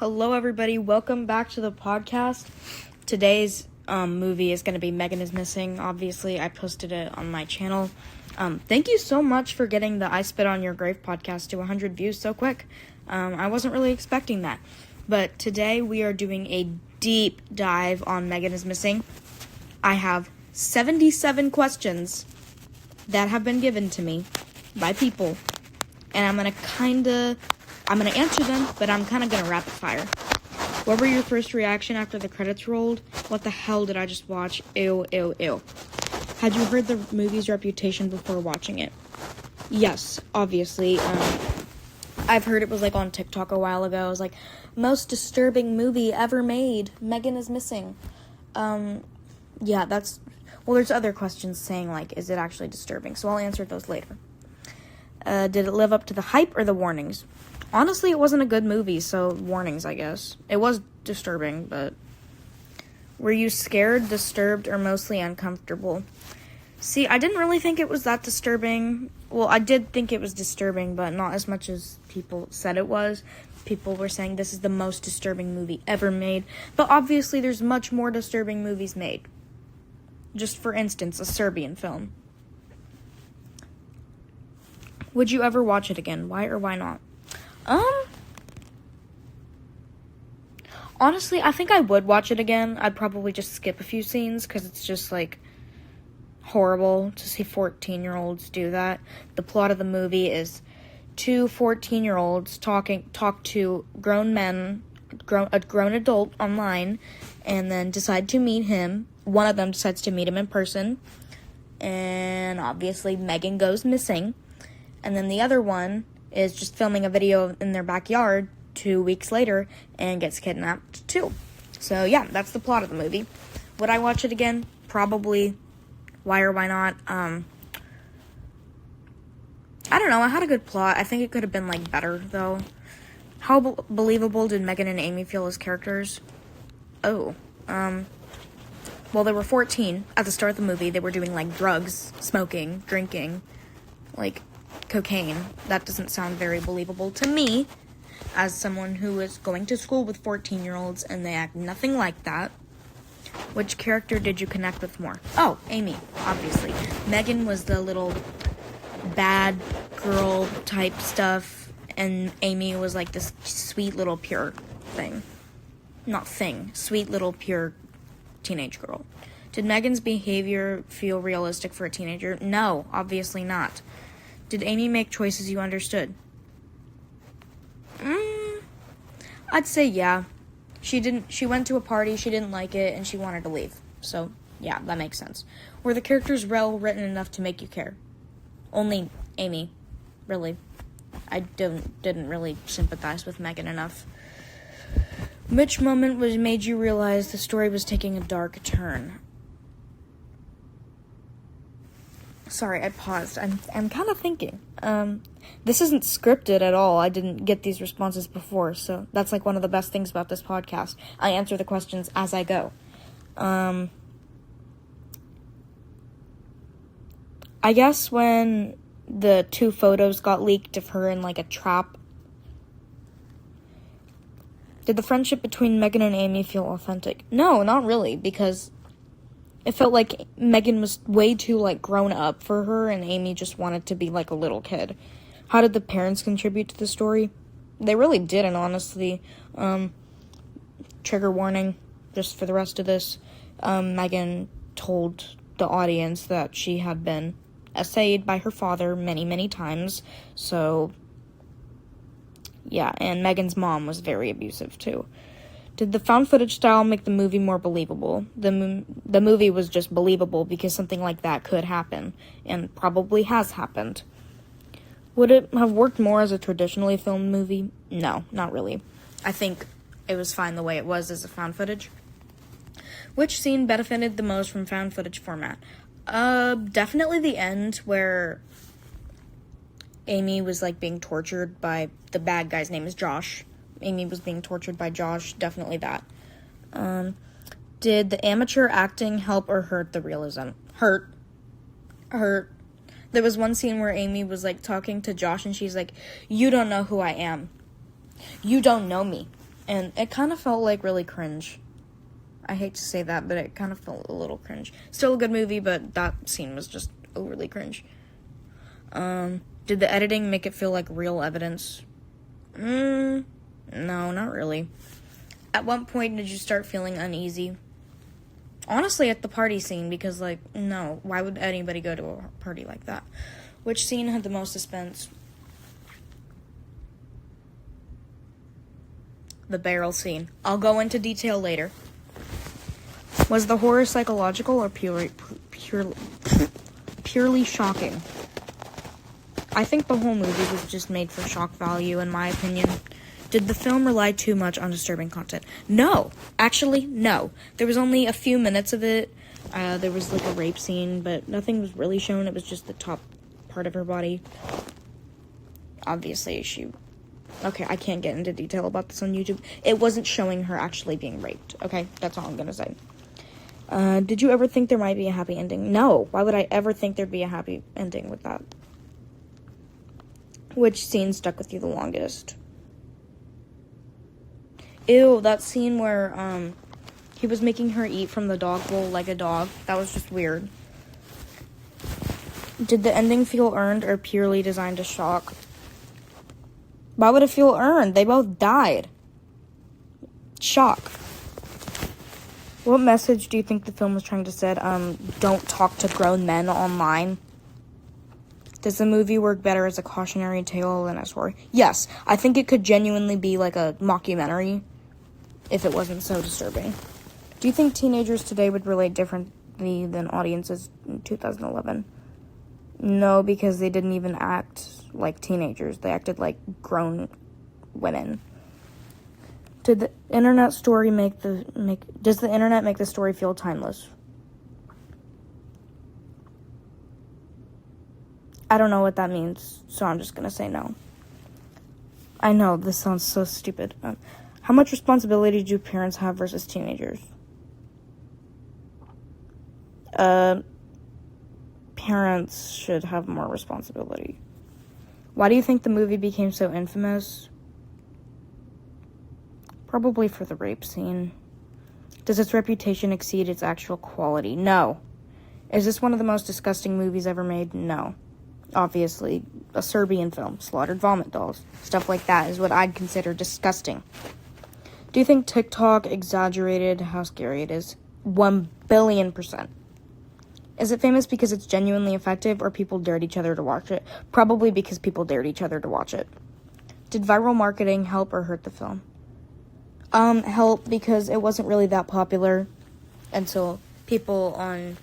Hello, everybody. Welcome back to the podcast. Today's movie is going to be Megan is Missing. Obviously, I posted it on my channel. Thank you so much for getting the I Spit on Your Grave podcast to 100 views so quick. I wasn't really expecting that. But today we are doing a deep dive on Megan is Missing. I have 77 questions that have been given to me by people. And I'm going to answer them, but I'm kind of going to rapid fire. What were your first reaction after the credits rolled? What the hell did I just watch? Ew, ew, ew. Had you heard the movie's reputation before watching it? Yes, obviously. I've heard it was like on TikTok a while ago. It was like, most disturbing movie ever made. Megan is Missing. Yeah, there's other questions saying like, is it actually disturbing? So I'll answer those later. Did it live up to the hype or the warnings? Honestly, it wasn't a good movie, so warnings, I guess. It was disturbing, but... Were you scared, disturbed, or mostly uncomfortable? See, I didn't really think it was that disturbing. Well, I did think it was disturbing, but not as much as people said it was. People were saying this is the most disturbing movie ever made. But obviously, there's much more disturbing movies made. Just for instance, a Serbian film. Would you ever watch it again? Why or why not? Honestly, I think I would watch it again. I'd probably just skip a few scenes, because it's just, like, horrible to see 14-year-olds do that. The plot of the movie is two 14-year-olds talk to grown men, a grown adult online, and then decide to meet him. One of them decides to meet him in person, and obviously Megan goes missing. And then the other one is just filming a video in their backyard 2 weeks later and gets kidnapped too. So yeah, that's the plot of the movie. Would I watch it again? Probably. Why or why not? I don't know. I had a good plot. I think it could have been like better though. How believable did Megan and Amy feel as characters? Well, they were 14 at the start of the movie. They were doing like drugs, smoking, drinking, like cocaine. That doesn't sound very believable to me as someone who is going to school with 14-year-olds and they act nothing like that. Which character did you connect with more? Oh, Amy, obviously. Megan was the little bad girl type stuff, and Amy was like this sweet little pure thing. Not thing, sweet little pure teenage girl. Did Megan's behavior feel realistic for a teenager? No, obviously not. Did Amy make choices you understood? I'd say yeah. She went to a party, she didn't like it, and she wanted to leave. So, yeah, that makes sense. Were the characters well written enough to make you care? Only Amy, really. I didn't really sympathize with Megan enough. Which moment made you realize the story was taking a dark turn? Sorry, I paused. I'm kind of thinking. This isn't scripted at all. I didn't get these responses before, so that's like one of the best things about this podcast. I answer the questions as I go. I guess when the two photos got leaked of her in like a trap. Did the friendship between Megan and Amy feel authentic? No, not really, because it felt like Megan was way too, like, grown up for her, and Amy just wanted to be, like, a little kid. How did the parents contribute to the story? They really didn't, honestly. Trigger warning, just for the rest of this. Megan told the audience that she had been essayed by her father many, many times. So, yeah, and Megan's mom was very abusive, too. Did the found footage style make the movie more believable? The movie was just believable because something like that could happen, and probably has happened. Would it have worked more as a traditionally filmed movie? No, not really. I think it was fine the way it was as a found footage. Which scene benefited the most from found footage format? Definitely the end where Amy was, like, being tortured by the bad guy's name is Josh. Amy was being tortured by Josh, definitely that. Did the amateur acting help or hurt the realism? Hurt. There was one scene where Amy was, like, talking to Josh, and she's like, you don't know who I am. You don't know me. And it kind of felt like really cringe. I hate to say that, but it kind of felt a little cringe. Still a good movie, but that scene was just overly cringe. Did the editing make it feel like real evidence? No, not really. At what point did you start feeling uneasy? Honestly, at the party scene, because, like, no, why would anybody go to a party like that? Which scene had the most suspense? The barrel scene. I'll go into detail later. Was the horror psychological or purely shocking? I think the whole movie was just made for shock value, in my opinion. Did the film rely too much on disturbing content? No. Actually, no. There was only a few minutes of it. There was, like, a rape scene, but nothing was really shown. It was just the top part of her body. Obviously, okay, I can't get into detail about this on YouTube. It wasn't showing her actually being raped. Okay, that's all I'm gonna say. Did you ever think there might be a happy ending? No. Why would I ever think there'd be a happy ending with that? Which scene stuck with you the longest? Ew, that scene where, he was making her eat from the dog bowl like a dog. That was just weird. Did the ending feel earned or purely designed to shock? Why would it feel earned? They both died. Shock. What message do you think the film was trying to send? Don't talk to grown men online. Does the movie work better as a cautionary tale than a story? Yes, I think it could genuinely be like a mockumentary if it wasn't so disturbing. Do you think teenagers today would relate differently than audiences in 2011? No, because they didn't even act like teenagers. They acted like grown women. Did the internet story does the internet make the story feel timeless? I don't know what that means, so I'm just gonna say no. I know, this sounds so stupid. How much responsibility do parents have versus teenagers? Parents should have more responsibility. Why do you think the movie became so infamous? Probably for the rape scene. Does its reputation exceed its actual quality? No. Is this one of the most disgusting movies ever made? No. Obviously, a Serbian film, slaughtered vomit dolls. Stuff like that is what I'd consider disgusting. Do you think TikTok exaggerated how scary it is? 1,000,000,000%. Is it famous because it's genuinely effective or people dared each other to watch it? Probably because people dared each other to watch it. Did viral marketing help or hurt the film? Help because it wasn't really that popular until people on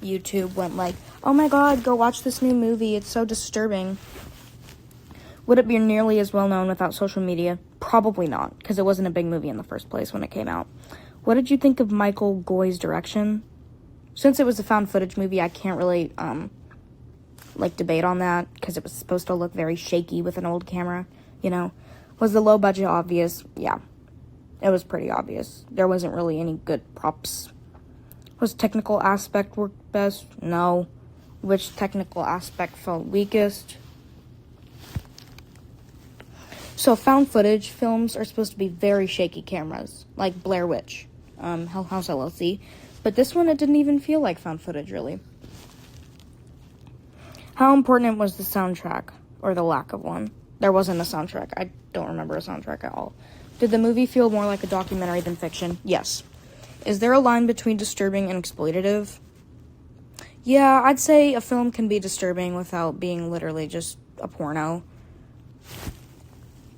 YouTube went like, oh my god, go watch this new movie, it's so disturbing. Would it be nearly as well known without social media? Probably not, because it wasn't a big movie in the first place when it came out. What did you think of Michael Goy's direction? Since it was a found footage movie, I can't really, debate on that, because it was supposed to look very shaky with an old camera, you know. Was the low budget obvious? Yeah. It was pretty obvious. There wasn't really any good props. Was technical aspect work best? No. Which technical aspect felt weakest? So found footage films are supposed to be very shaky cameras, like Blair Witch, Hell House LLC. But this one, it didn't even feel like found footage, really. How important was the soundtrack, or the lack of one? There wasn't a soundtrack. I don't remember a soundtrack at all. Did the movie feel more like a documentary than fiction? Yes. Is there a line between disturbing and exploitative? Yeah, I'd say a film can be disturbing without being literally just a porno.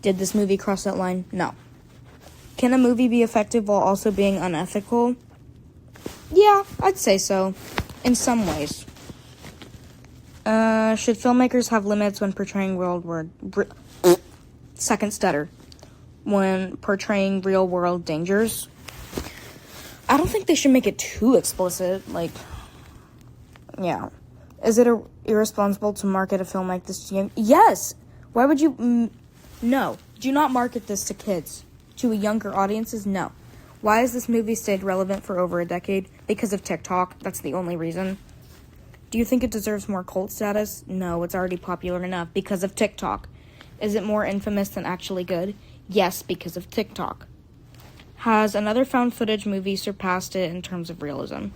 Did this movie cross that line? No. Can a movie be effective while also being unethical? Yeah, I'd say so. In some ways. Should filmmakers have limits when portraying second stutter. When portraying real-world dangers? I don't think they should make it too explicit, yeah. Is it irresponsible to market a film like this to young? Yes! Why would you? No. Do not market this to kids. To younger audiences? No. Why has this movie stayed relevant for over a decade? Because of TikTok. That's the only reason. Do you think it deserves more cult status? No, it's already popular enough because of TikTok. Is it more infamous than actually good? Yes, because of TikTok. Has another found footage movie surpassed it in terms of realism?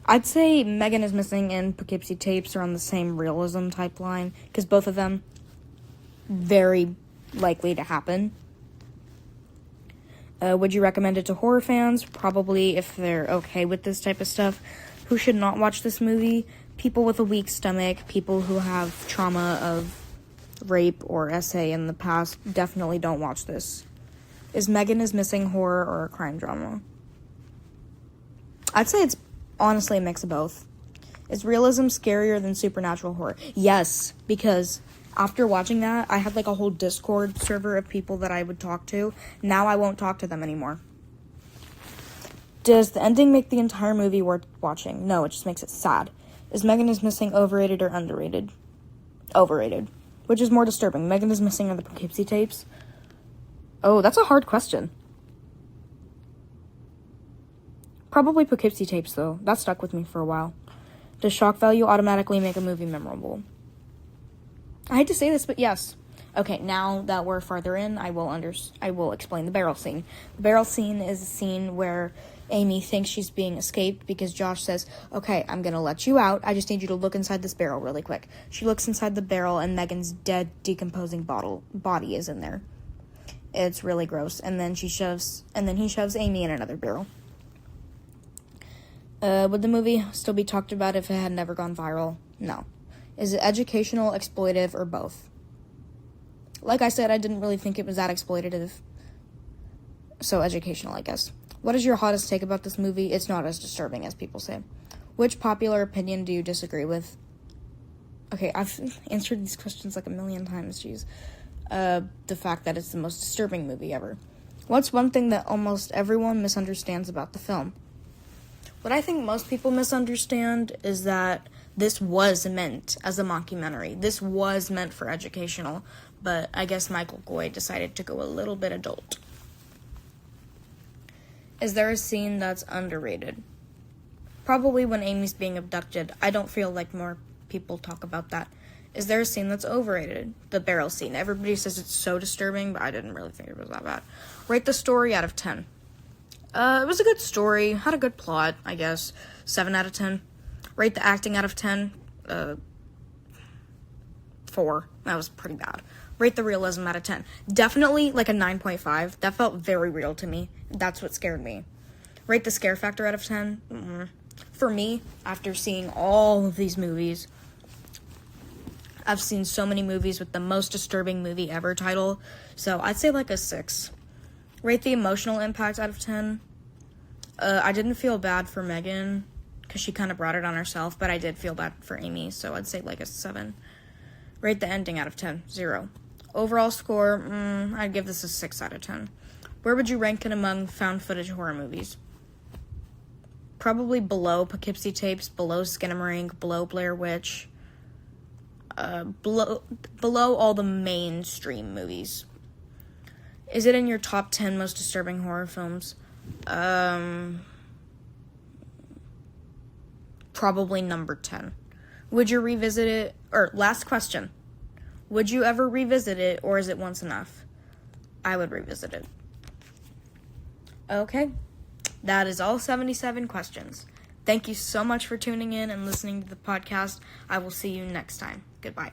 I'd say Megan is Missing and Poughkeepsie Tapes are on the same realism type line, because both of them very likely to happen. Would you recommend it to horror fans? Probably, if they're okay with this type of stuff. Who should not watch this movie? People with a weak stomach, people who have trauma of rape or SA in the past, definitely don't watch this. Is Megan is Missing horror or a crime drama? I'd say it's honestly a mix of both. Is realism scarier than supernatural horror? Yes, because after watching that, I had like a whole Discord server of people that I would talk to. Now I won't talk to them anymore. Does the ending make the entire movie worth watching? No, it just makes it sad. Is Megan is Missing overrated or underrated? Overrated. Which is more disturbing, Megan is Missing or the Poughkeepsie Tapes? Oh, that's a hard question. Probably Poughkeepsie Tapes, though. That stuck with me for a while. Does shock value automatically make a movie memorable? I hate to say this, but yes. Okay, now that we're farther in, I will explain the barrel scene. The barrel scene is a scene where Amy thinks she's being escaped because Josh says, okay, I'm gonna let you out. I just need you to look inside this barrel really quick. She looks inside the barrel and Megan's dead, decomposing body is in there. It's really gross. And then he shoves Amy in another barrel. Would the movie still be talked about if it had never gone viral? No. Is it educational, exploitive, or both? Like I said, I didn't really think it was that exploitative. So educational, I guess. What is your hottest take about this movie? It's not as disturbing as people say. Which popular opinion do you disagree with? Okay, I've answered these questions like a million times, jeez. The fact that it's the most disturbing movie ever. What's one thing that almost everyone misunderstands about the film? What I think most people misunderstand is that this was meant as a mockumentary. This was meant for educational, but I guess Michael Goy decided to go a little bit adult. Is there a scene that's underrated? Probably when Amy's being abducted. I don't feel like more people talk about that. Is there a scene that's overrated? The barrel scene. Everybody says it's so disturbing, but I didn't really think it was that bad. Rate the story out of 10. It was a good story, had a good plot, I guess. 7 out of 10. Rate the acting out of 10. 4. That was pretty bad. Rate the realism out of 10. Definitely like a 9.5. That felt very real to me. That's what scared me. Rate the scare factor out of 10. For me, after seeing all of these movies, I've seen so many movies with the most disturbing movie ever title, so I'd say like a 6. Rate the emotional impact out of 10. I didn't feel bad for Megan, because she kind of brought it on herself, but I did feel bad for Amy, so I'd say like a 7. Rate the ending out of 10. 0. Overall score, I'd give this a 6 out of 10. Where would you rank it among found footage horror movies? Probably below Poughkeepsie Tapes, below Skinamarink, below Blair Witch, below all the mainstream movies. Is it in your top 10 most disturbing horror films? Probably number 10. Would you revisit it? Or, last question. Would you ever revisit it, or is it once enough? I would revisit it. Okay. That is all 77 questions. Thank you so much for tuning in and listening to the podcast. I will see you next time. Goodbye.